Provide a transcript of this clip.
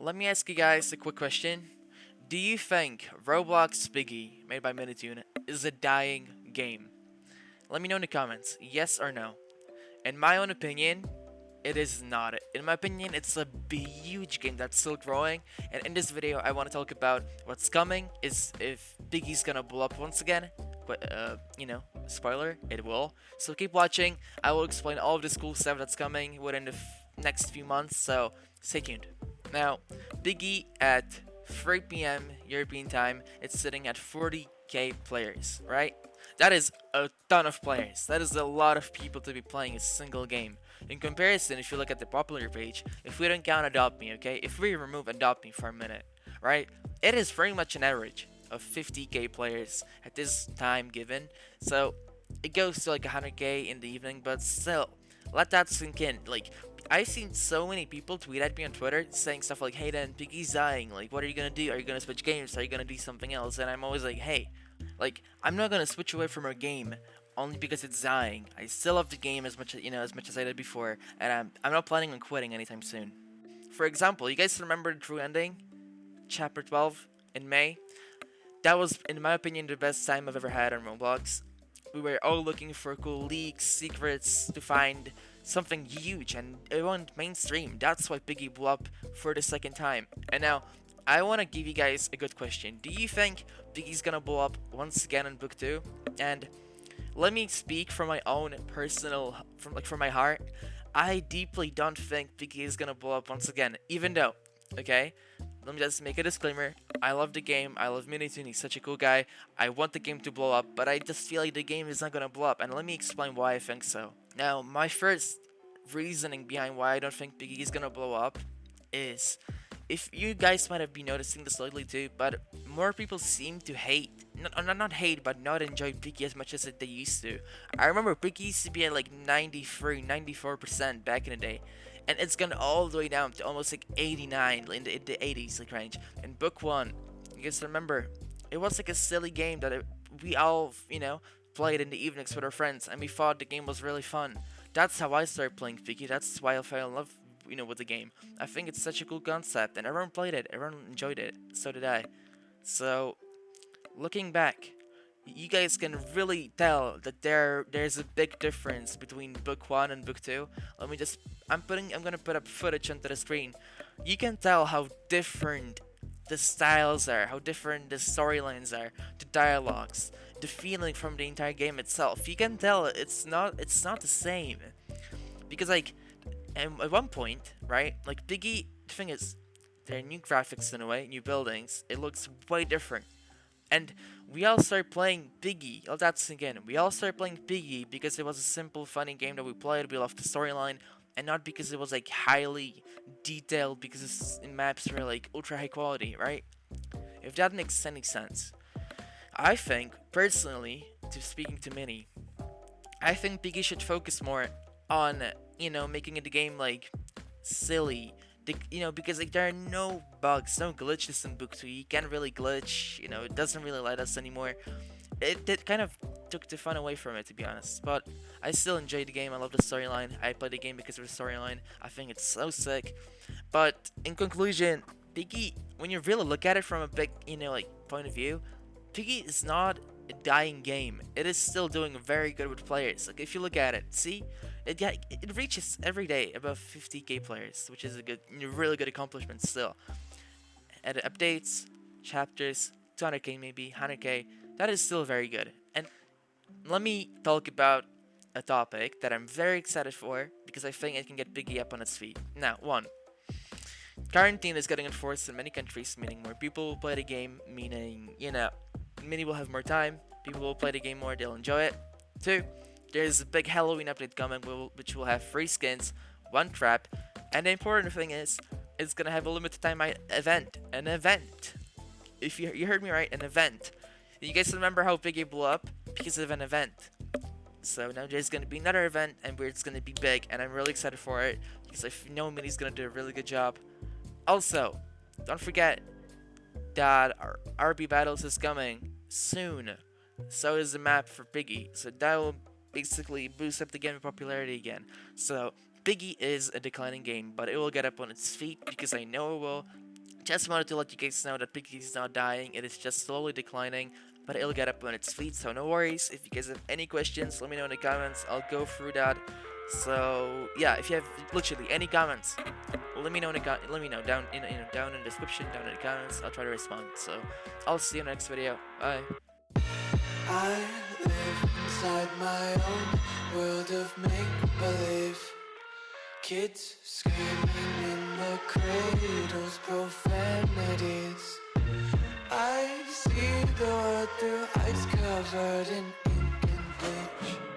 let me ask you guys a quick question. Do you think Roblox Piggy, made by Minitune, is a dying game? Let me know in the comments, yes or no. In my own opinion, it is not. In my opinion, it's a huge game that's still growing. And in this video, I want to talk about what's coming. Is if Biggie's gonna blow up once again. But spoiler, it will. So keep watching. I will explain all of this cool stuff that's coming within the next few months. So stay tuned. Now, Biggie at 3 p.m. European time, it's sitting at 40k players, right? That is a ton of players. That is a lot of people to be playing a single game. In comparison, if you look at the popular page, if we don't count Adopt Me, okay? If we remove Adopt Me for a minute, right? It is very much an average of 50k players at this time given. So it goes to like 100k in the evening, but still, let that sink in. Like, I've seen so many people tweet at me on Twitter saying stuff like, hey then, Piggy's dying, like what are you gonna do? Are you gonna switch games? Are you gonna do something else? And I'm always like, hey, like, I'm not gonna switch away from our game only because it's dying. I still love the game as much as I did before, and I'm not planning on quitting anytime soon. For example, you guys remember the true ending, chapter 12 in May? That was, in my opinion, the best time I've ever had on Roblox. We were all looking for cool leaks, secrets to find something huge, and it went mainstream. That's why Piggy blew up for the second time. And now, I want to give you guys a good question. Do you think Piggy's gonna blow up once again in book 2? And let me speak from my own personal, from my heart. I deeply don't think Piggy is gonna blow up once again, even though, okay? Let me just make a disclaimer. I love the game. I love Minitune. He's such a cool guy. I want the game to blow up, but I just feel like the game is not gonna blow up. And let me explain why I think so. Now, my first reasoning behind why I don't think Piggy is gonna blow up is, if you guys might have been noticing this lately too, but more people seem to hate, not hate, but not enjoy Piggy as much as they used to. I remember Piggy used to be at like 93, 94% back in the day, and it's gone all the way down to almost like 89 in the 80s like range. In book 1, you guys remember, it was like a silly game that we all, played in the evenings with our friends, and we thought the game was really fun. That's how I started playing Piggy. That's why I fell in love with the game. I think it's such a cool concept, and everyone played it, everyone enjoyed it, so did I. So, looking back, you guys can really tell that there's a big difference between book 1 and book 2. I'm gonna put up footage onto the screen. You can tell how different the styles are, how different the storylines are, the dialogues, the feeling from the entire game itself. You can tell it's not the same. Because like, and at one point, right, like Biggie, the thing is, there are new graphics in a way, new buildings, it looks way different. And we all started playing Biggie, oh that's again, we all started playing Biggie because it was a simple, funny game that we played, we loved the storyline, and not because it was like highly detailed, because the maps were like ultra high quality, right? If that makes any sense. I think, personally, speaking to many, I think Biggie should focus more on, making the game like silly. Because like there are no bugs, no glitches in book 2. You can't really glitch, it doesn't really let us anymore. It kind of took the fun away from it, to be honest. But I still enjoy the game. I love the storyline. I play the game because of the storyline. I think it's so sick. But in conclusion, Piggy, when you really look at it from a big, point of view, Piggy is not a dying game. It is still doing very good with players. Like if you look at it, see, it reaches every day above 50k players, which is really good accomplishment still. And updates, chapters, 200k maybe, 100k, that is still very good. And let me talk about a topic that I'm very excited for because I think it can get Piggy up on its feet. Now, 1. Quarantine is getting enforced in many countries, meaning more people will play the game, meaning, many will have more time, people will play the game more, they'll enjoy it. 2. There's a big Halloween update coming, which will have free skins, 1 trap, and the important thing is, it's gonna have a limited time event. An event. If you heard me right, an event. You guys remember how Piggy blew up? Because of an event. So now there's gonna be another event, and where it's gonna be big, and I'm really excited for it, because I know Minnie's gonna do a really good job. Also, don't forget that our RB Battles is coming soon. So is the map for Piggy. So that will basically boost up the game popularity again. So Piggy is a declining game, but it will get up on its feet because I know it will. Just wanted to let you guys know that Piggy is not dying, it is just slowly declining, but it'll get up on its feet, so no worries. If you guys have any questions, let me know in the comments, I'll go through that. So yeah, if you have literally any comments, let me know down in down in the description, down in the comments. I'll try to respond. So I'll see you in the next video. Bye. I live inside my own world of make-believe. Kids screaming in the cradles, profanities. I see the world through ice covered in ink and bleach.